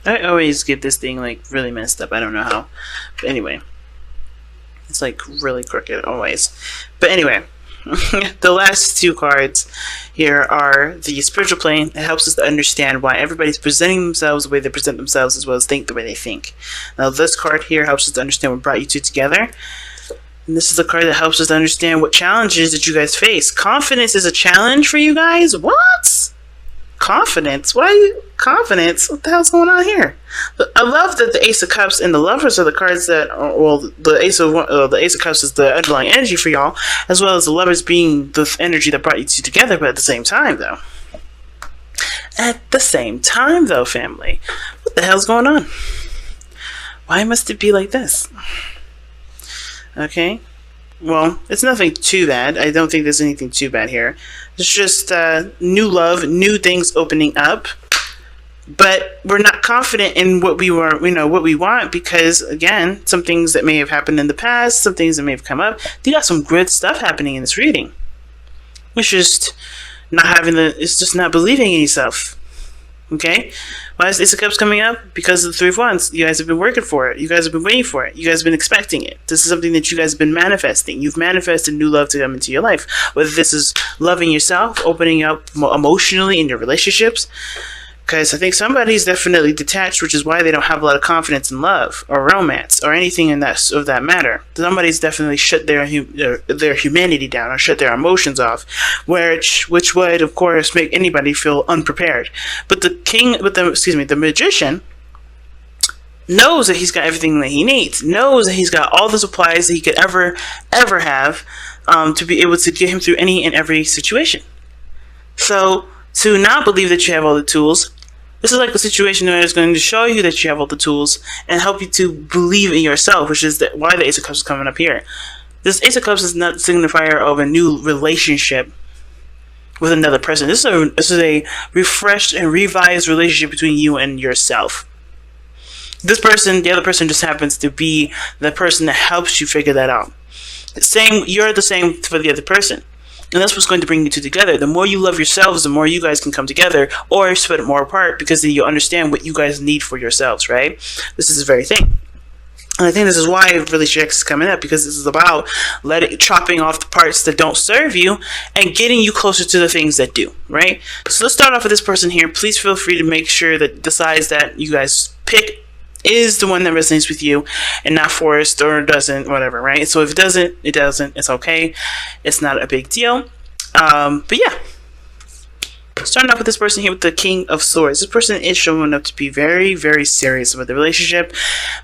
I always get this thing like really messed up. I don't know how. But anyway. It's like really crooked always. But anyway. The last two cards here are the spiritual plane. It helps us to understand why everybody's presenting themselves the way they present themselves, as well as think the way they think. Now this card here helps us to understand what brought you two together. And this is the card that helps us to understand what challenges that you guys face. Confidence is a challenge for you guys? What? Confidence? What are you? Confidence? What the hell's going on here? I love that the Ace of Cups and the Lovers are the cards that, well, the Ace of Cups is the underlying energy for y'all, as well as the Lovers being the energy that brought you two together. But at the same time, though, family, what the hell's going on? Why must it be like this? Okay. Well, it's nothing too bad. I don't think there's anything too bad here. It's just new love, new things opening up. But we're not confident in what we were, what we want, because again, some things that may have happened in the past, some things that may have come up. You got some good stuff happening in this reading. It's just it's just not believing in yourself. Okay? Why is the Ace of Cups coming up? Because of the Three of Wands. You guys have been working for it. You guys have been waiting for it. You guys have been expecting it. This is something that you guys have been manifesting. You've manifested new love to come into your life. Whether this is loving yourself, opening up emotionally in your relationships. Because I think somebody's definitely detached, which is why they don't have a lot of confidence in love or romance or anything of that matter. Somebody's definitely shut their humanity down or shut their emotions off, which would, of course, make anybody feel unprepared. But the magician knows that he's got everything that he needs. Knows that he's got all the supplies that he could ever have to be able to get him through any and every situation. So to not believe that you have all the tools. This is like a situation where it's going to show you that you have all the tools and help you to believe in yourself, which is why the Ace of Cups is coming up here. This Ace of Cups is not a signifier of a new relationship with another person. This is a refreshed and revised relationship between you and yourself. This person, the other person, just happens to be the person that helps you figure that out. You're the same for the other person. And that's what's going to bring you two together. The more you love yourselves, the more you guys can come together or split it more apart, because then you'll understand what you guys need for yourselves, right? This is the very thing. And I think this is why Relationship X is coming up, because this is about chopping off the parts that don't serve you and getting you closer to the things that do, right? So let's start off with this person here. Please feel free to make sure that the size that you guys pick is the one that resonates with you and not forced or doesn't, whatever, right? So if it doesn't, it doesn't. It's okay. It's not a big deal. But yeah. Starting off with this person here with the King of Swords. This person is showing up to be very, very serious about the relationship.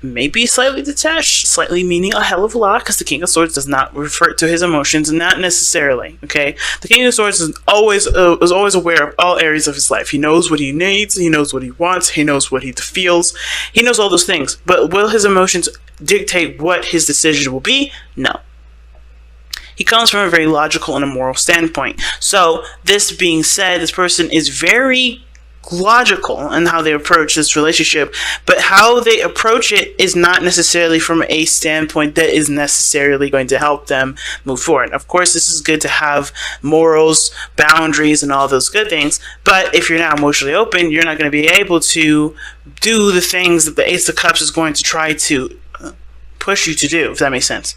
Maybe slightly detached, slightly meaning a hell of a lot, because the King of Swords does not refer to his emotions, not necessarily, okay? The King of Swords is always aware of all areas of his life. He knows what he needs, he knows what he wants, he knows what he feels, he knows all those things. But will his emotions dictate what his decision will be? No. He comes from a very logical and a moral standpoint. So, this being said, this person is very logical in how they approach this relationship, but how they approach it is not necessarily from a standpoint that is necessarily going to help them move forward. Of course, this is good to have morals, boundaries, and all those good things, but if you're not emotionally open, you're not going to be able to do the things that the Ace of Cups is going to try to push you to do, if that makes sense.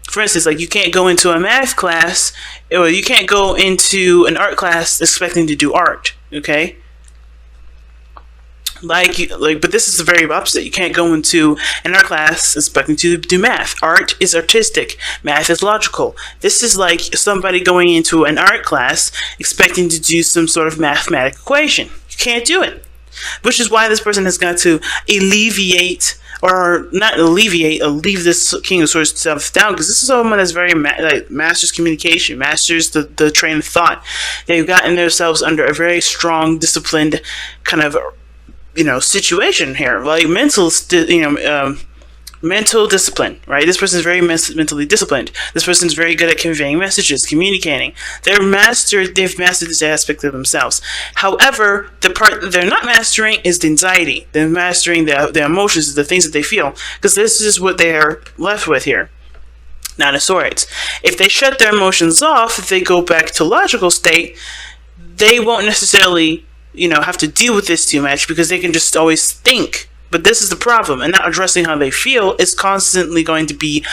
For instance, like, you can't go into a math class, or you can't go into an art class expecting to do art, okay? But this is the very opposite. You can't go into an art class expecting to do math. Art is artistic. Math is logical. This is like somebody going into an art class expecting to do some sort of mathematical equation. You can't do it. Which is why this person has got to leave this King of Swords stuff down, because this is someone that's very masters communication, masters the train of thought. They've gotten themselves under a very strong, disciplined kind of situation here, like mental discipline, right? This person is very mentally disciplined. This person is very good at conveying messages, communicating. They've mastered this aspect of themselves. However, the part that they're not mastering is the anxiety. They're mastering the emotions, the things that they feel, because this is what they are left with here. Nine of Swords. If they shut their emotions off, if they go back to logical state, they won't necessarily have to deal with this too much because they can just always think. But this is the problem, and not addressing how they feel is constantly going to be,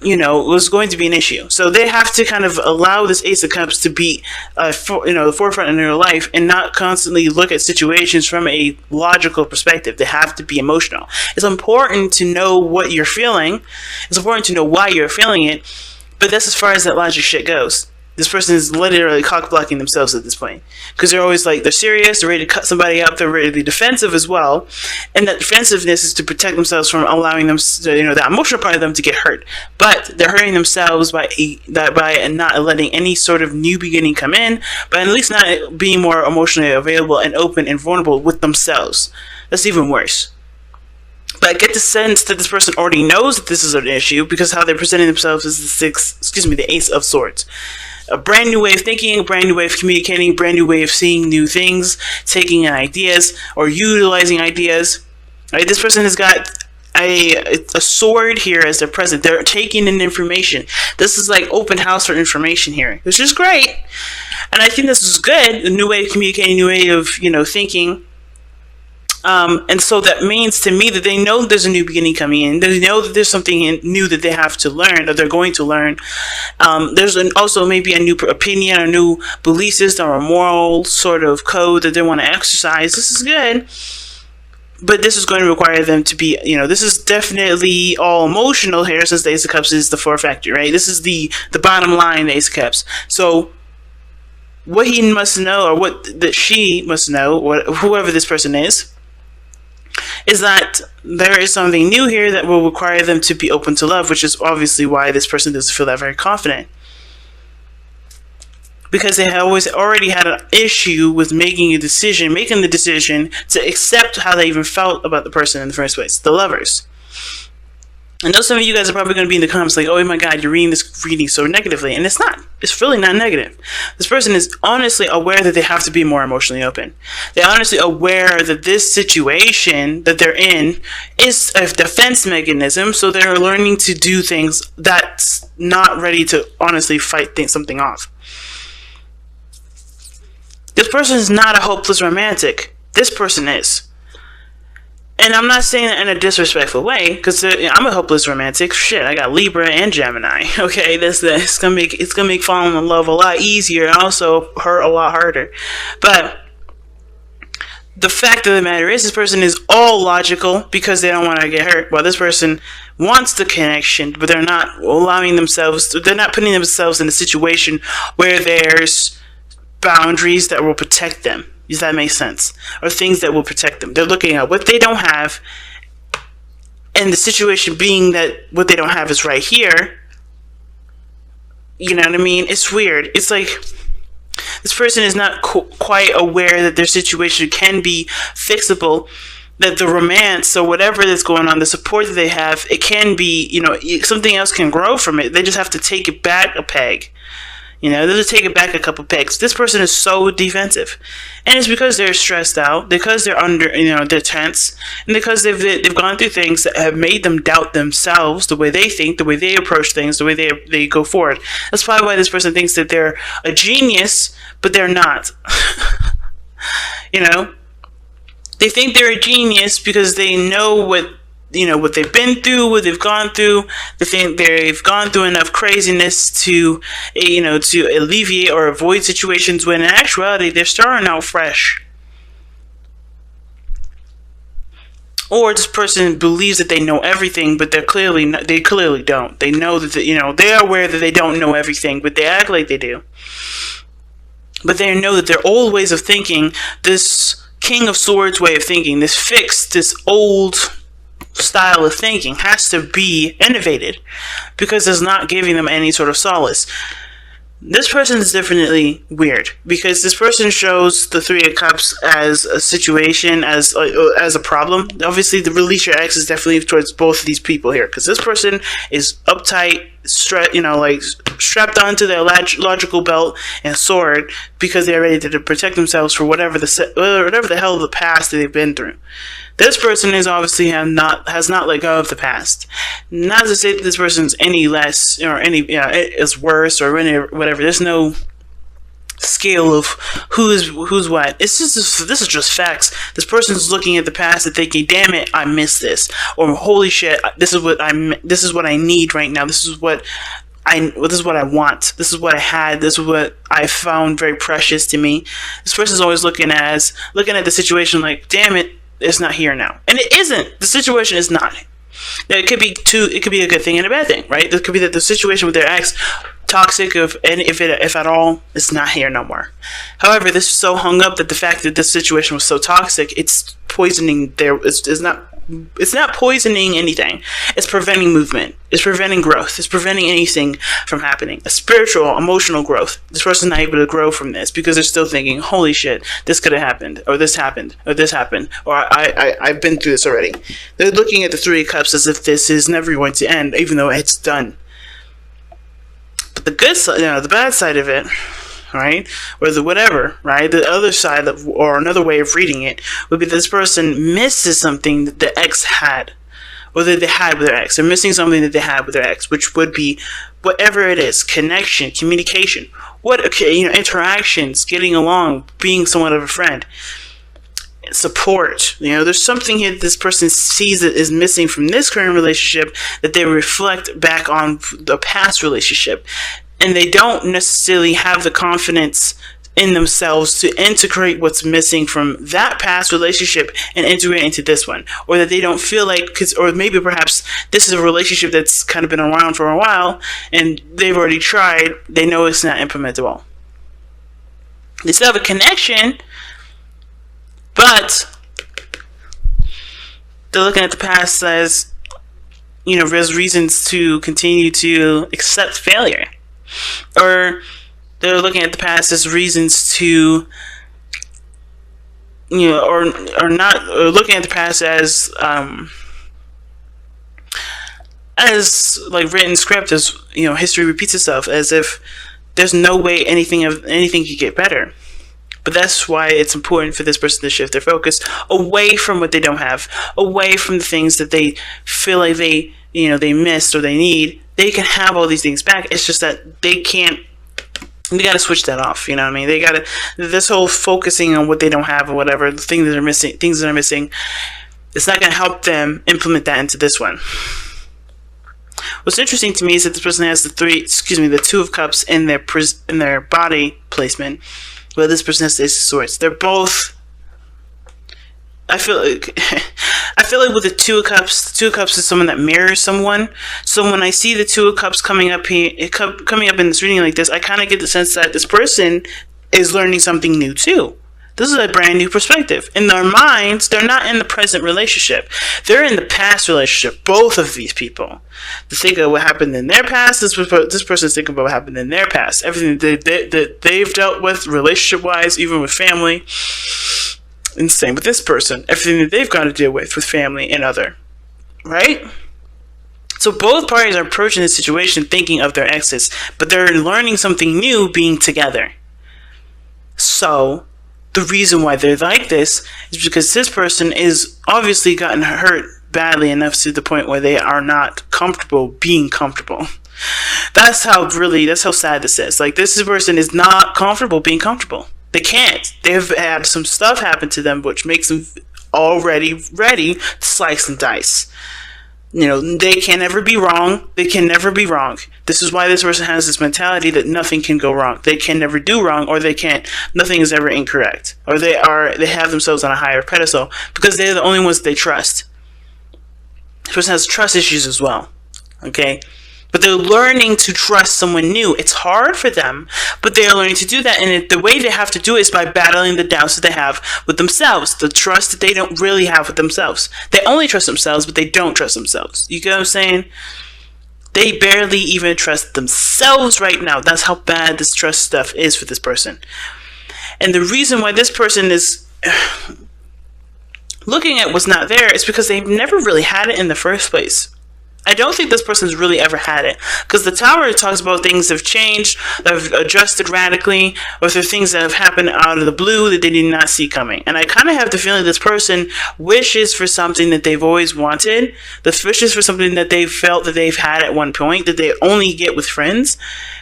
was going to be an issue. So they have to kind of allow this Ace of Cups to be, the forefront in their life, and not constantly look at situations from a logical perspective. They have to be emotional. It's important to know what you're feeling. It's important to know why you're feeling it. But that's as far as that logic shit goes. This person is literally cock-blocking themselves at this point. Because they're always like, they're serious, they're ready to cut somebody up, they're ready to be defensive as well. And that defensiveness is to protect themselves from allowing them, the emotional part of them to get hurt. But they're hurting themselves by not letting any sort of new beginning come in, but at least not being more emotionally available and open and vulnerable with themselves. That's even worse. But I get the sense that this person already knows that this is an issue because how they're presenting themselves is the Ace of Swords. A brand new way of thinking, a brand new way of communicating, a brand new way of seeing new things, taking in ideas or utilizing ideas. Right? This person has got a sword here as their present. They're taking in information. This is like open house for information here, which is great. And I think this is good. A new way of communicating, a new way of thinking. And so that means to me that they know there's a new beginning coming in. They know that there's something new that they have to learn, or they're going to learn. There's also maybe a new opinion, a new belief system, or a moral sort of code that they want to exercise. This is good. But this is going to require them to be, this is definitely all emotional here, since the Ace of Cups is the fourth factor, right? This is the bottom line, the Ace of Cups. So what he must know, or that she must know, whoever this person is that there is something new here that will require them to be open to love, which is obviously why this person doesn't feel that very confident. Because they have already had an issue with making the decision to accept how they even felt about the person in the first place, the lovers. I know some of you guys are probably going to be in the comments like, oh my god, you're reading this reading so negatively. And it's not. It's really not negative. This person is honestly aware that they have to be more emotionally open. They're honestly aware that this situation that they're in is a defense mechanism, so they're learning to do things that's not ready to honestly fight something off. This person is not a hopeless romantic. This person is. And I'm not saying that in a disrespectful way, because I'm a hopeless romantic. Shit, I got Libra and Gemini. Okay, it's gonna make falling in love a lot easier, and also hurt a lot harder. But the fact of the matter is, this person is all logical because they don't want to get hurt. While this person wants the connection, but they're not they're not putting themselves in a situation where there's boundaries that will protect them. Does that make sense? Or things that will protect them. They're looking at what they don't have, and the situation being that what they don't have is right here. You know what I mean? It's weird. It's like this person is not quite aware that their situation can be fixable, that the romance or whatever that's going on, the support that they have, it can be, something else can grow from it. They just have to take it back a peg. They just take it back a couple pegs. This person is so defensive. And it's because they're stressed out, because they're they're tense, and because they've gone through things that have made them doubt themselves, the way they think, the way they approach things, the way they go forward. That's probably why this person thinks that they're a genius, but they're not. They think they're a genius because they know what they've been through, what they've gone through. They think they've gone through enough craziness to alleviate or avoid situations, when in actuality they're starting out fresh. Or this person believes that they know everything, but they clearly don't. They know that they are aware that they don't know everything, but they act like they do. But they know that their old ways of thinking, this King of Swords way of thinking, this fixed, this old style of thinking has to be innovated, because it's not giving them any sort of solace. This person is definitely weird, because this person shows the Three of Cups as a situation, as a problem. Obviously, the release your ex is definitely towards both of these people here, because this person is uptight, strapped onto their logical belt and sword, because they're ready to protect themselves for whatever the hell of the past that they've been through. This person is obviously has not let go of the past. Not to say that this person's any less or any is worse or whatever. There's no scale of who's what. This is just facts. This person's looking at the past and thinking, "Damn it, I missed this," or "Holy shit, this is what I need right now. This is what I want. This is what I had. This is what I found very precious to me." This person's always looking at the situation like, "Damn it, it's not here now," and it isn't. The situation is not. Now, it could be a good thing and a bad thing, right? It could be that the situation with their ex toxic, if at all, it's not here no more. However, this is so hung up that the fact that this situation was so toxic, it's poisoning it's not poisoning anything. It's preventing movement. It's preventing growth. It's preventing anything from happening. A spiritual, emotional growth. This person's not able to grow from this because they're still thinking, "Holy shit, this could have happened, or this happened, or this happened, or I've been through this already." They're looking at the Three of Cups as if this is never going to end, even though it's done. But the good side, the bad side of it, right, or the whatever, right, the other side or another way of reading it would be that this person misses something that the ex had, or that they had with their ex. They're missing something that they had with their ex, which would be whatever it is: connection, communication, interactions, getting along, being somewhat of a friend, support. There's something here that this person sees that is missing from this current relationship that they reflect back on the past relationship, and they don't necessarily have the confidence in themselves to integrate what's missing from that past relationship and integrate into this one, or that they don't feel like, or maybe perhaps this is a relationship that's kind of been around for a while and they've already tried. They know it's not implementable. They still have a connection, but they're looking at the past as, there's reasons to continue to accept failure. Or they're looking at the past as reasons to, or looking at the past as like written script, as history repeats itself, as if there's no way anything could get better. But that's why it's important for this person to shift their focus away from what they don't have, away from the things that they feel like they missed or they need. They can have all these things back. It's just that they can't. They got to switch that off. You know what I mean? They got to. This whole focusing on what they don't have or whatever, the things that are missing. It's not going to help them implement that into this one. What's interesting to me is that this person has the Two of Cups in their body placement. Well, this person has the Ace of Swords. They're both. I feel like with the Two of Cups is someone that mirrors someone. So when I see the Two of Cups coming up here, coming up in this reading like this, I kind of get the sense that this person is learning something new too. This is a brand new perspective. In their minds, they're not in the present relationship. They're in the past relationship. Both of these people. To think of what happened in their past, this person's thinking about what happened in their past. Everything that they've dealt with relationship-wise, even with family. And same with this person. Everything that they've got to deal with family and other. Right? So both parties are approaching this situation thinking of their exes. But they're learning something new being together. So the reason why they're like this is because this person is obviously gotten hurt badly enough to the point where they are not comfortable being comfortable. That's how sad this is. Like, this person is not comfortable being comfortable. They can't. They've had some stuff happen to them which makes them already ready to slice and dice. They can never be wrong. They can never be wrong. This is why this person has this mentality that nothing can go wrong. They can never do wrong, or nothing is ever incorrect. Or they have themselves on a higher pedestal because they're the only ones that they trust. This person has trust issues as well. Okay? But they're learning to trust someone new. It's hard for them, but they're learning to do that. And the way they have to do it is by battling the doubts that they have with themselves. The trust that they don't really have with themselves. They only trust themselves, but they don't trust themselves. You get what I'm saying? They barely even trust themselves right now. That's how bad this trust stuff is for this person. And the reason why this person is looking at what's not there is because they've never really had it in the first place. I don't think this person's really ever had it. Because the Tower talks about things that have changed, that have adjusted radically, or there are things that have happened out of the blue that they did not see coming. And I kind of have the feeling this person wishes for something that they've always wanted. This wishes for something that they've felt that they've had at one point, that they only get with friends.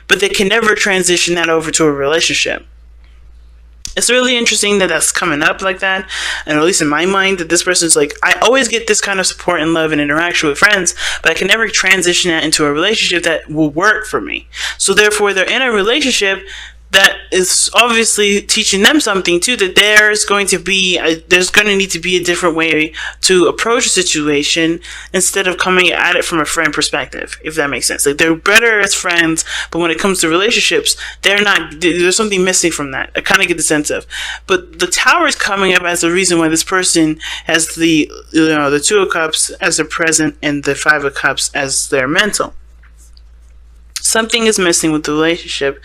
But they can never transition that over to a relationship. It's really interesting that that's coming up like that, and at least in my mind, that this person's like, I always get this kind of support and love and interaction with friends, but I can never transition that into a relationship that will work for me. So therefore, they're in a relationship that is obviously teaching them something too, that there's going to need to be a different way to approach a situation instead of coming at it from a friend perspective, if that makes sense. Like, they're better as friends, but when it comes to relationships, there's something missing from that. I kind of get the sense of. But the Tower is coming up as the reason why this person has the Two of Cups as their present and the Five of Cups as their mental. Something is missing with the relationship,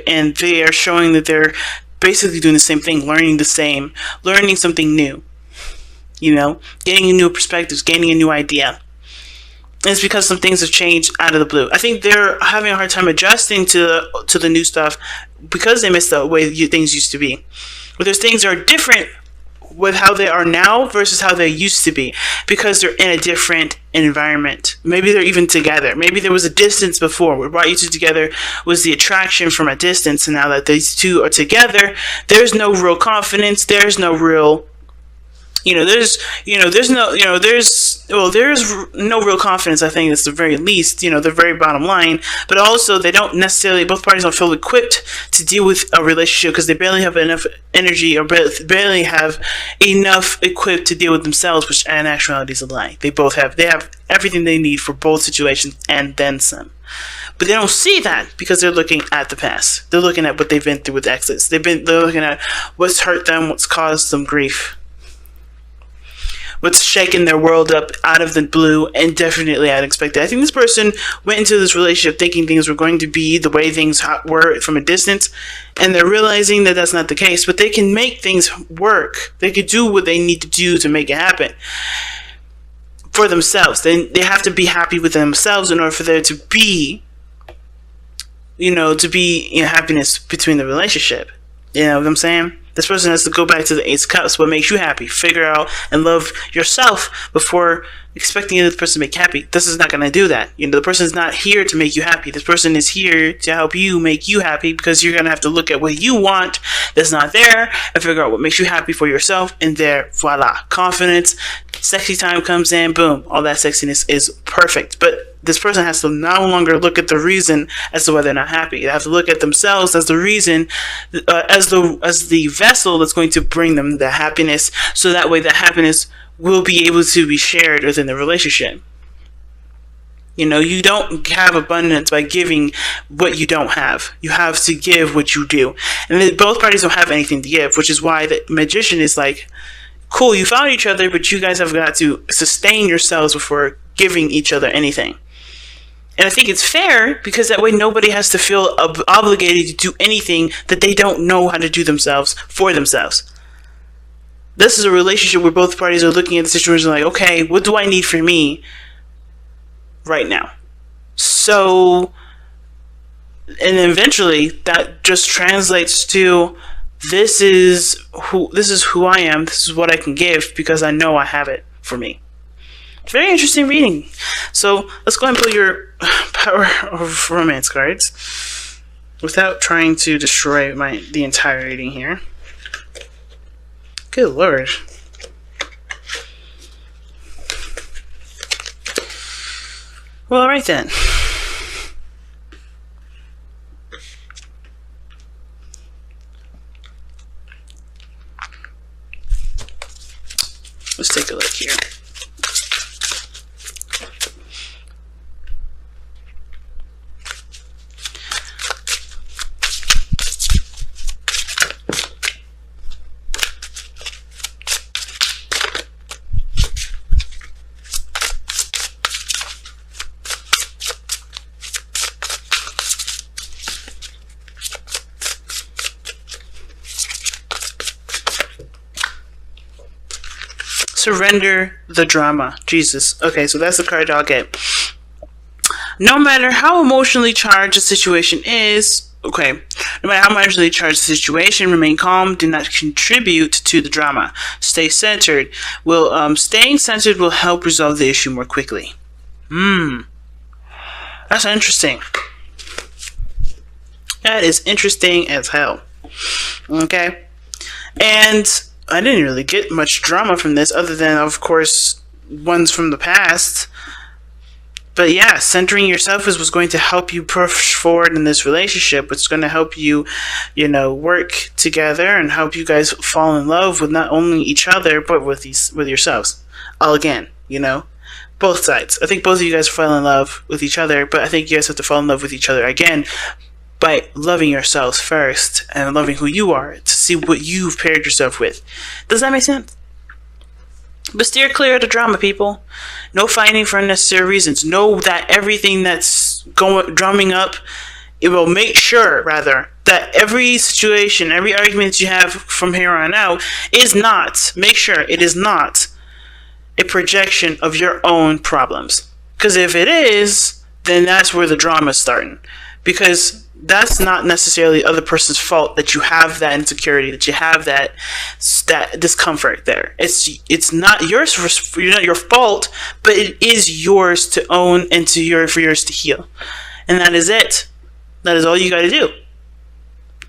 and they are showing that they're basically doing the same thing, learning something new, gaining new perspectives, gaining a new idea. And it's because some things have changed out of the blue. I think they're having a hard time adjusting to the new stuff because they miss the way things used to be. But there's things that are different with how they are now versus how they used to be, because they're in a different environment. Maybe they're even together. Maybe there was a distance before. What brought you two together was the attraction from a distance, and now that these two are together, there's no real confidence. There's no real there's no real confidence. I think it's the very least, the very bottom line. But also, both parties don't feel equipped to deal with a relationship because they barely have enough energy, or barely have enough equipped to deal with themselves, which in actuality is a lie. They have everything they need for both situations and then some. But they don't see that because they're looking at the past. They're looking at what they've been through with exits. They're looking at what's hurt them, what's caused them grief, what's shaking their world up out of the blue and definitely unexpected. I think this person went into this relationship thinking things were going to be the way things were from a distance, and they're realizing that that's not the case. But they can make things work. They can do what they need to do to make it happen for themselves. They have to be happy with themselves in order for there to be, happiness between the relationship. You know what I'm saying? This person has to go back to the Ace of Cups. What makes you happy? Figure out and love yourself before expecting the other person to make happy. This is not going to do that. The person is not here to make you happy. This person is here to help you make you happy, because you're going to have to look at what you want that's not there and figure out what makes you happy for yourself. And there, voila, confidence, sexy time comes in, boom, all that sexiness is perfect. But this person has to no longer look at the reason as to why they're not happy. They have to look at themselves as the reason, as the vessel that's going to bring them the happiness, so that way the happiness will be able to be shared within the relationship. You don't have abundance by giving what you don't have. You have to give what you do. And both parties don't have anything to give, which is why the Magician is like, cool, you found each other, but you guys have got to sustain yourselves before giving each other anything. And I think it's fair, because that way nobody has to feel obligated to do anything that they don't know how to do themselves for themselves. This is a relationship where both parties are looking at the situation like, okay, what do I need for me right now? So, and eventually that just translates to, this is who I am, this is what I can give, because I know I have it for me. Very interesting reading. So let's go ahead and pull your Power of Romance cards without trying to destroy the entire reading here. Good lord. Well, alright then. Let's take a look here. Surrender the drama. Jesus. Okay, so that's the card y'all get. No matter how emotionally charged the situation is, no matter how emotionally charged the situation, remain calm. Do not contribute to the drama. Stay centered. Staying centered will help resolve the issue more quickly. That's interesting. That is interesting as hell. Okay? And I didn't really get much drama from this, other than, of course, ones from the past. But yeah, centering yourself is what's going to help you push forward in this relationship. It's going to help you, work together and help you guys fall in love with not only each other but with yourselves. All again, both sides. I think both of you guys fall in love with each other, but I think you guys have to fall in love with each other again by loving yourselves first and loving who you are to see what you've paired yourself with. Does that make sense? But steer clear of the drama, people. No fighting for unnecessary reasons. Know that everything that's drumming up, it will make sure, rather, that every situation, every argument that you have from here on out make sure it is not a projection of your own problems. Because if it is, then that's where the drama's starting. Because that's not necessarily the other person's fault that you have that insecurity, that you have that discomfort there. It's not yours not your fault, but it is yours to own and for yours to heal. And that is it. That is all you got to do.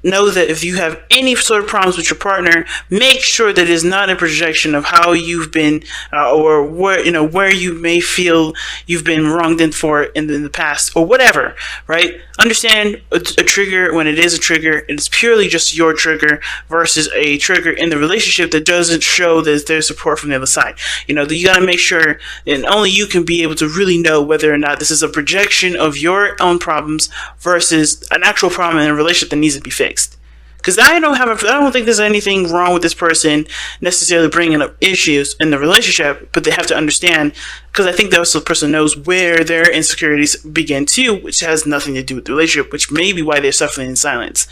Know that if you have any sort of problems with your partner, make sure that it is not a projection of how you've been or where you may feel you've been wronged in the past or whatever, right? Understand a trigger when it is a trigger. It's purely just your trigger versus a trigger in the relationship that doesn't show that there's support from the other side. You got to make sure, and only you can be able to really know whether or not this is a projection of your own problems versus an actual problem in a relationship that needs to be fixed. Because I don't think there's anything wrong with this person necessarily bringing up issues in the relationship, but they have to understand, because I think that also the person knows where their insecurities begin too, which has nothing to do with the relationship, which may be why they're suffering in silence.